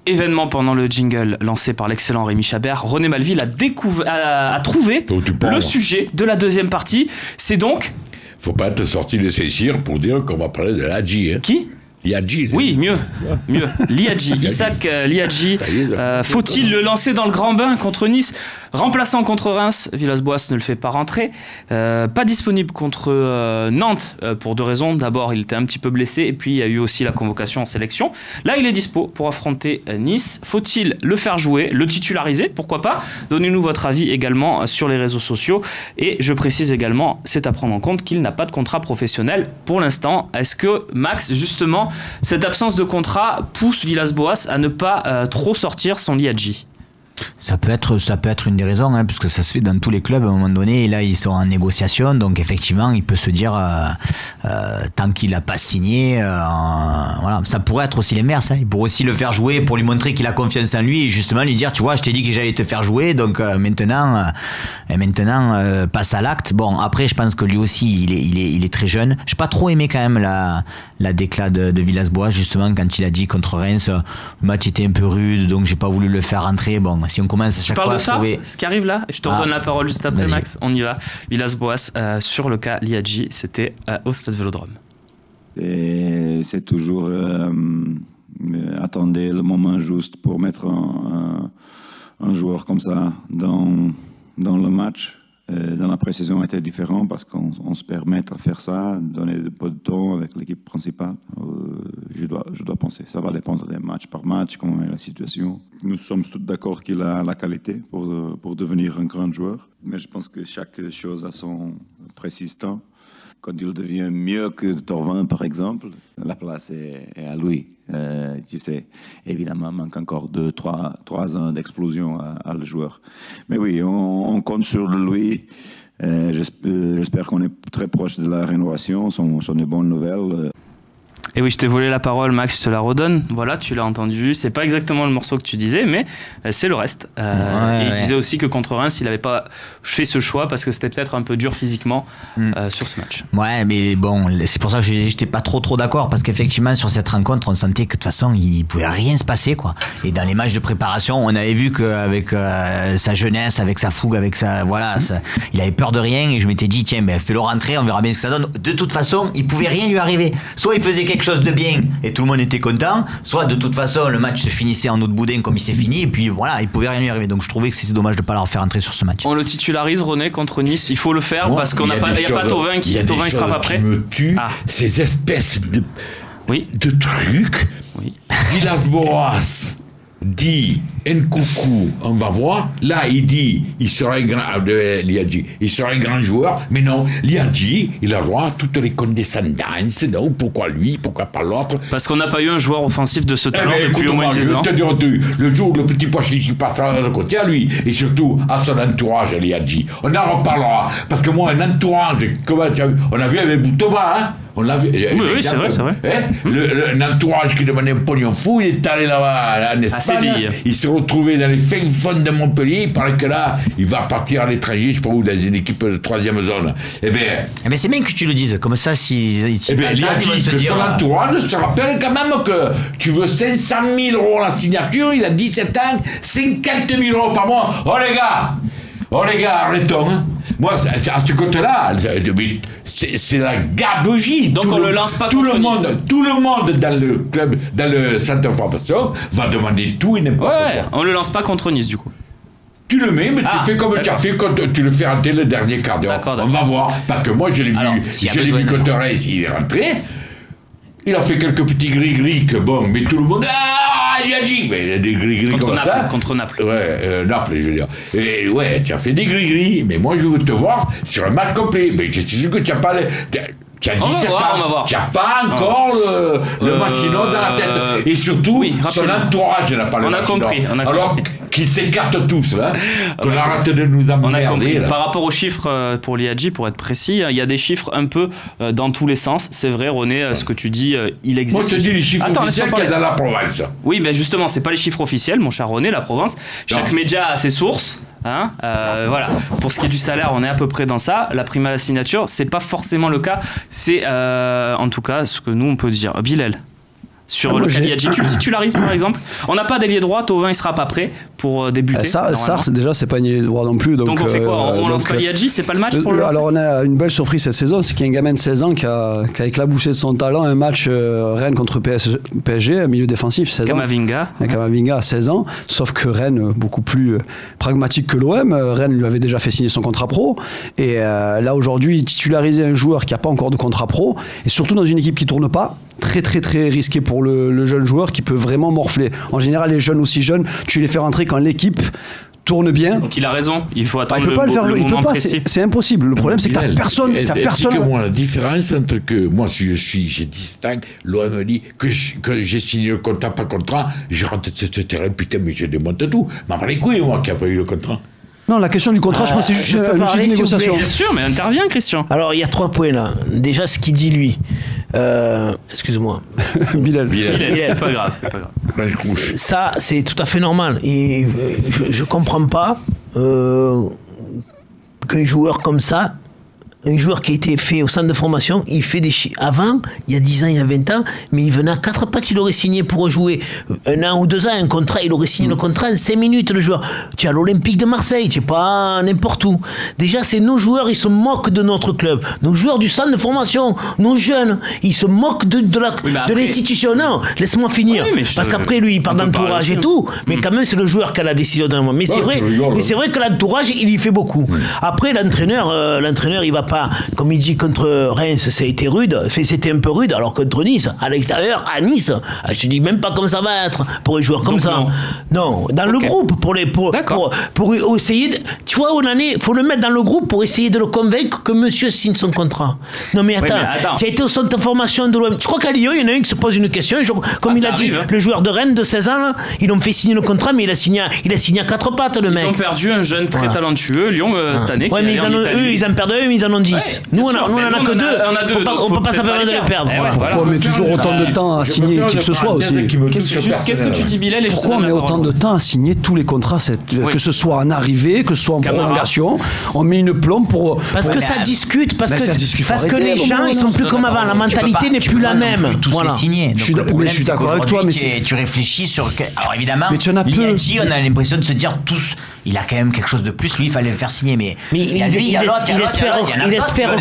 Événement pendant le jingle lancé par l'excellent Rémi Chabert, René Malville a trouvé le sujet de la deuxième partie. C'est donc... Faut pas te sortir de ses cires pour dire qu'on va parler de Liadji. Hein. Qui ? Liadji. Oui, mieux. Liadji, Isaac Liadji. Faut-il le lancer dans le grand bain contre Nice ? Remplaçant contre Reims, Villas-Boas ne le fait pas rentrer. Pas disponible contre Nantes pour deux raisons. D'abord, il était un petit peu blessé et puis il y a eu aussi la convocation en sélection. Là, il est dispo pour affronter Nice. Faut-il le faire jouer, le titulariser ? Pourquoi pas ? Donnez-nous votre avis également sur les réseaux sociaux. Et je précise également, c'est à prendre en compte qu'il n'a pas de contrat professionnel pour l'instant. Est-ce que, Max, justement, cette absence de contrat pousse Villas-Boas à ne pas trop sortir son Liadji ? Ça peut être une des raisons, hein, puisque ça se fait dans tous les clubs à un moment donné. Et là, ils sont en négociation, donc effectivement, il peut se dire tant qu'il n'a pas signé, voilà. Ça pourrait être aussi l'inverse. Hein. Il pourrait aussi le faire jouer pour lui montrer qu'il a confiance en lui et justement lui dire, tu vois, je t'ai dit que j'allais te faire jouer, donc maintenant, passe à l'acte. Bon, après, je pense que lui aussi, il est très jeune. J'ai pas trop aimé quand même la déclat de Villas-Boas, justement, quand il a dit contre Reims, le match était un peu rude, donc j'ai pas voulu le faire rentrer. Bon, si on commence à chaque fois à trouver... ce qui arrive là, je te redonne la parole juste après, Max. On y va. Villas-Boas, sur le cas Liadji, c'était au Stade Vélodrome. Et c'est toujours attendez le moment juste pour mettre un joueur comme ça dans le match. Dans la pré-saison était différent parce qu'on se permet de faire ça, donner un peu de temps avec l'équipe principale. Je dois penser. Ça va dépendre des matchs par match, comment est la situation. Nous sommes tous d'accord qu'il a la qualité pour devenir un grand joueur. Mais je pense que chaque chose a son précis temps. Quand il devient mieux que Thauvin, par exemple, la place est à lui. Tu sais, évidemment, il manque encore 2-3 ans d'explosion à le joueur. Mais oui, on compte sur lui. J'espère qu'on est très proche de la rénovation. Ce sont des bonnes nouvelles. Et oui, je t'ai volé la parole, Max, je te la redonne. Voilà, tu l'as entendu. C'est pas exactement le morceau que tu disais, mais c'est le reste. Et il disait aussi que contre Reims, il n'avait pas fait ce choix parce que c'était peut-être un peu dur physiquement sur ce match. Ouais, mais bon, c'est pour ça que j'étais pas trop d'accord parce qu'effectivement, sur cette rencontre, on sentait que de toute façon, il pouvait rien se passer, quoi. Et dans les matchs de préparation, on avait vu qu'avec sa jeunesse, avec sa fougue, avec sa, voilà, il avait peur de rien et je m'étais dit, tiens, fais-le rentrer, on verra bien ce que ça donne. De toute façon, il pouvait rien lui arriver. Soit il faisait quelque chose de bien et tout le monde était content, soit de toute façon le match se finissait en eau de boudin comme il s'est fini et puis voilà, il pouvait rien lui arriver. Donc je trouvais que c'était dommage de ne pas leur faire entrer sur ce match. On le titularise, René, contre Nice. Il faut le faire parce qu'on n'a pas, il n'y a pas Thauvin qui sera pas prêt. Me tue ces espèces de trucs. Villas-Boas dit Nkoukou, on va voir. Là, il dit, il sera un grand joueur. Mais non, Liadji, il a le droit à toutes les condescendances. Non, pourquoi lui, pourquoi pas l'autre? Parce qu'on n'a pas eu un joueur offensif de ce talent depuis au moins 10 ans. Le jour où le petit poche qui passera de côté à lui, et surtout à son entourage, Liadji. On en reparlera. Parce que moi, un entourage, comment tu as vu? On a vu avec Boutoma, hein? On l'a vu. Oui, c'est vrai. Hein? Un entourage qui demandait un pognon fou, il est allé là-bas en Espagne. À Séville. Il s'est retrouvé dans les fins fonds de Montpellier. Il paraît que là, il va partir à l'étranger, je sais pas où, dans une équipe de 3e zone. Eh bien, c'est bien que tu le dises. Comme ça, si il a dit que son entourage se rappelle quand même que tu veux 500 000 € la signature, il a 17 ans, 50 000 € par mois. Oh les gars, arrêtons. Hein. Moi, à ce côté-là, c'est la gabegie. Donc on le lance pas contre Nice. Tout le monde dans le club, dans le centre de formation, va demander tout et n'importe quoi. On le lance pas contre Nice, du coup. Tu le mets, mais tu fais comme tu as fait quand tu le fais rentrer le dernier quart d'heure. On va voir. Parce que moi, je l'ai vu contre Reims, il est rentré. Il a fait quelques petits gris-gris que bon, mais tout le monde... il a dit, mais il y a des gris-gris contre Naples. Ouais, Naples, je veux dire. Et ouais, tu as fait des gris-gris, mais moi je veux te voir sur un match complet. Mais je suis sûr que tu n'as pas... Tu as 17 ans, tu n'as pas encore le machinot dans la tête. Et surtout, son entourage n'a pas le machinot. Alors qu'ils s'écartent tous, là. Qu'on arrête de nous emmerder. Par rapport aux chiffres pour Liadji, pour être précis, il y a des chiffres un peu dans tous les sens. C'est vrai, René, ce que tu dis, il existe. Moi, je te dis les chiffres officiels qu'il y a dans la province. Oui, mais justement, ce n'est pas les chiffres officiels, mon cher René, la Provence. Chaque média a ses sources. Voilà. Pour ce qui est du salaire, on est à peu près dans ça. La prime à la signature, c'est pas forcément le cas. C'est en tout cas ce que nous on peut dire. Bilal. sur le Liadji. Tu le titularises par exemple. On n'a pas d'ailier droit, Thauvin il sera pas prêt pour débuter. Déjà c'est pas un ailier droit non plus. Donc on fait quoi? On lance pas Liadji, c'est pas le match pour le lancer? Alors on a une belle surprise cette saison, c'est qu'il y a un gamin de 16 ans qui a éclaboussé de son talent un match Rennes contre PSG, un milieu défensif, 16 ans. Kamavinga à 16 ans, sauf que Rennes, beaucoup plus pragmatique que l'OM, Rennes lui avait déjà fait signer son contrat pro, et là aujourd'hui titulariser un joueur qui n'a pas encore de contrat pro, et surtout dans une équipe qui tourne pas, très très très risqué pour le jeune joueur qui peut vraiment morfler. En général, les jeunes aussi jeunes, tu les fais rentrer quand l'équipe tourne bien. Donc il a raison, il faut attendre le moment précis. C'est impossible. Le problème, c'est que t'as personne. Explique-moi la différence entre que moi, si j'ai distingue, l'OM me dit que j'ai signé le contrat, pas contrat, je rentre sur ce terrain, putain, mais je démonte tout. M'en parle les couilles, moi, qui n'a pas eu le contrat. Non, la question du contrat, je pense que c'est juste une petite négociation. Bien sûr, mais intervient, Christian. Alors, il y a 3 points là. Déjà, ce qu'il dit lui. Excuse-moi. Bilal, c'est pas grave. Ça, c'est tout à fait normal. Et je comprends pas qu'un joueur comme ça, un joueur qui a été fait au centre de formation, il fait des avant, il y a 10 ans, il y a 20 ans, mais il venait à 4 pattes, il aurait signé pour jouer 1 an ou 2 ans, un contrat, il aurait signé le contrat en 5 minutes, le joueur. Tu es à l'Olympique de Marseille, tu n'es pas n'importe où. Déjà, c'est nos joueurs, ils se moquent de notre club. Nos joueurs du centre de formation, nos jeunes, ils se moquent de l'institution. Non, laisse-moi finir. Oui, parce qu'après, lui, il parle d'entourage et tout, mais quand même, c'est le joueur qui a la décision d'un moment. Mais c'est vrai que l'entourage, il y fait beaucoup. Après, l'entraîneur, il va pas, comme il dit contre Reims, ça a été rude, c'était un peu rude, alors contre Nice, à l'extérieur, à Nice, je te dis même pas comme ça va être pour les joueurs comme ça. Non, dans le groupe, pour essayer de, tu vois, faut le mettre dans le groupe pour essayer de le convaincre que monsieur signe son contrat. Non mais attends, tu as été au centre de formation de l'OM. Tu crois qu'à Lyon, il y en a un qui se pose une question, comme il a dit, le joueur de Rennes de 16 ans, là, ils l'ont fait signer le contrat, mais il a signé à 4 pattes, le mec. Ils ont perdu un jeune très talentueux, Lyon, cette année. Ouais, mais ils en perdent un, mais ils en ont 10. Ouais, nous, on en a que 2. On peut pas s'apermettre de les perdre. Pourquoi on met toujours autant de temps à signer qui que ce soit aussi? Qu'est-ce que tu dis, Bilal? Pourquoi on met autant de temps à signer tous les contrats, que ce soit en arrivée, que ce soit en prolongation? On met une plombe pour. Parce que ça discute, parce que les gens, ils sont plus comme avant. La mentalité n'est plus la même. Tous les signer. Je suis d'accord avec toi, mais tu réfléchis sur. Alors évidemment, Liadji, on a l'impression de se dire tous, il a quand même quelque chose de plus. Lui, il fallait le faire signer, mais il espère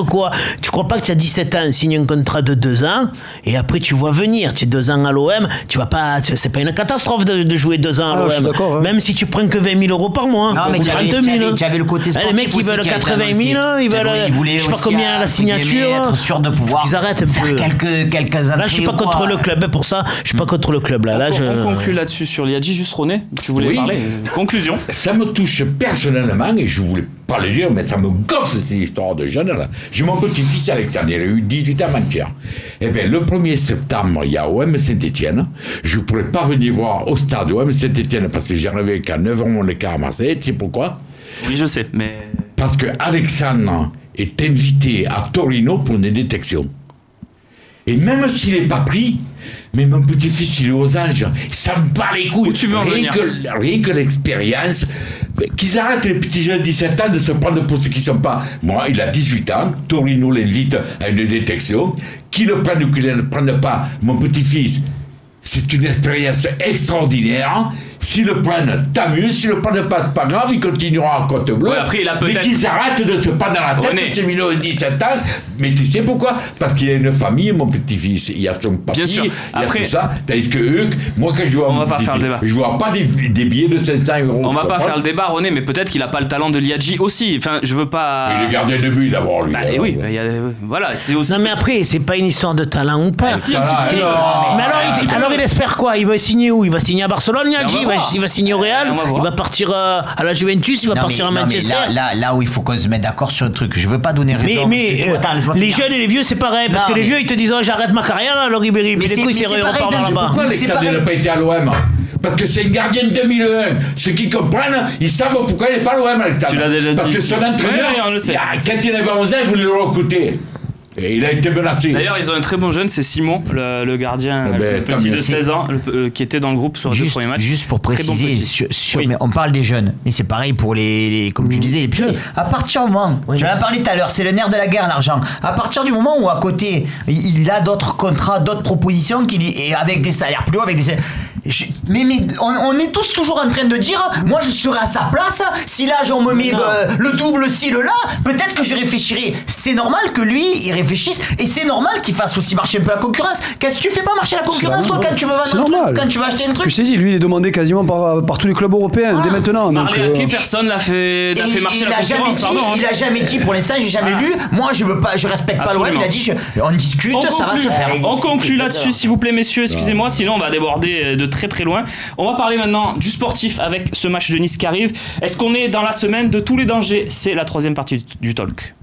quoi? Tu crois pas que tu as 17 ans, signe un contrat de 2 ans et après tu vois venir, tu es 2 ans à l'OM, tu vas pas, c'est pas une catastrophe de jouer 2 ans à l'OM, même si tu prends que 20 000 € par mois. Non, mais tu avais le côté sportif. Les mecs ils veulent 80 000, ils veulent, je sais pas combien la signature, être sûr de pouvoir ils arrêtent faire quelques entrées. Là je suis pas contre le club, pour ça je suis pas contre le club là. On conclut là-dessus sur Liadji. Juste René, tu voulais parler. Conclusion. Ça me touche personnellement et je voulais pas le dire, mais ça me gosse cette histoire de jeunes là. J'ai mon petit-fils Alexandre, il a eu 18 ans avant-hier. Eh bien, le 1er septembre, il y a OM Saint-Etienne. Je ne pourrais pas venir voir au stade OM Saint-Etienne parce que j'arrivais qu'à 9h moins le quart à Marseille. Tu sais pourquoi? Oui, je sais, mais. Parce que Alexandre est invité à Torino pour une détection. Et même s'il n'est pas pris, mais mon petit-fils, il est aux anges, ça me bat les couilles. Où tu veux en venir? Rien que l'expérience, qu'ils arrêtent les petits jeunes de 17 ans de se prendre pour ceux qui ne sont pas. Moi, il a 18 ans, Torino l'invite à une détection, qu'ils le prennent ou qu'ils ne le prennent pas, mon petit-fils, c'est une expérience extraordinaire. S'ils le prennent, tant mieux. S'ils le prennent pas, c'est pas grave, il continuera à côte bleue. Ouais, après, il a peut-être. Mais qu'ils arrêtent de se prendre dans la tête, c'est minot de 17 ans. Mais tu sais pourquoi? Parce qu'il a une famille, mon petit-fils. Il a son papier, il a tout ça. Tandis que eux, moi, quand je vois mon petit-fils, je vois pas des billets de 500 €. On va pas faire le débat, René, mais peut-être qu'il a pas le talent de Liadji aussi. Enfin, je veux pas. Il est gardien de but d'abord, lui. Oui, voilà, c'est aussi. Non, mais après, c'est pas une histoire de talent ou pas. Mais alors, il espère quoi? Il va signer où? Il va signer à Barcelone, Liadji? Il va signer au Real? Il va partir à la Juventus, il va partir à Manchester. Là où il faut qu'on se mette d'accord sur un truc, je veux pas donner raison. Mais les jeunes et les vieux, c'est pareil, parce que les vieux, ils te disent j'arrête ma carrière, alors Ribéry, puis les couilles, c'est repart dans là-bas. Pourquoi Alexandre n'a pas été à l'OM? Parce que c'est un gardien de 2001. Ceux qui comprennent, ils savent pourquoi il n'est pas à l'OM, Alexandre. Tu l'as déjà dit. Parce que son entraîneur, quand il avait 11 ans, il voulait le recruter. Et il a été menacé. D'ailleurs, ils ont un très bon jeune, c'est Simon, le gardien, le petit de 16 ans, qui était dans le groupe sur les 2 premiers matchs. Juste pour préciser, mais on parle des jeunes, mais c'est pareil pour les comme tu disais, les plus jeunes. À partir du moment, j'en ai parlé tout à l'heure, c'est le nerf de la guerre, l'argent. À partir du moment où à côté, il a d'autres contrats, d'autres propositions, et avec des salaires plus hauts, avec des salaires... Mais on est tous toujours en train de dire, moi je serais à sa place, si là on me met le double ci, le là, peut-être que je réfléchirai. C'est normal que lui il réfléchisse, et c'est normal qu'il fasse aussi marcher un peu la concurrence. Qu'est-ce que tu fais pas marcher la concurrence toi quand tu veux vendre un truc, quand tu veux acheter un truc? Je t'ai dit, lui il est demandé quasiment par tous les clubs européens dès maintenant. Marley personne l'a fait marcher la concurrence. Il a jamais dit, pour l'instant j'ai jamais lu, moi je respecte pas l'OM, il a dit on discute, ça va se faire. On conclut là-dessus s'il vous plaît messieurs, excusez-moi, sinon on va déborder de très très loin. On va parler maintenant du sportif avec ce match de Nice qui arrive. Est-ce qu'on est dans la semaine de tous les dangers? C'est la 3e partie du talk.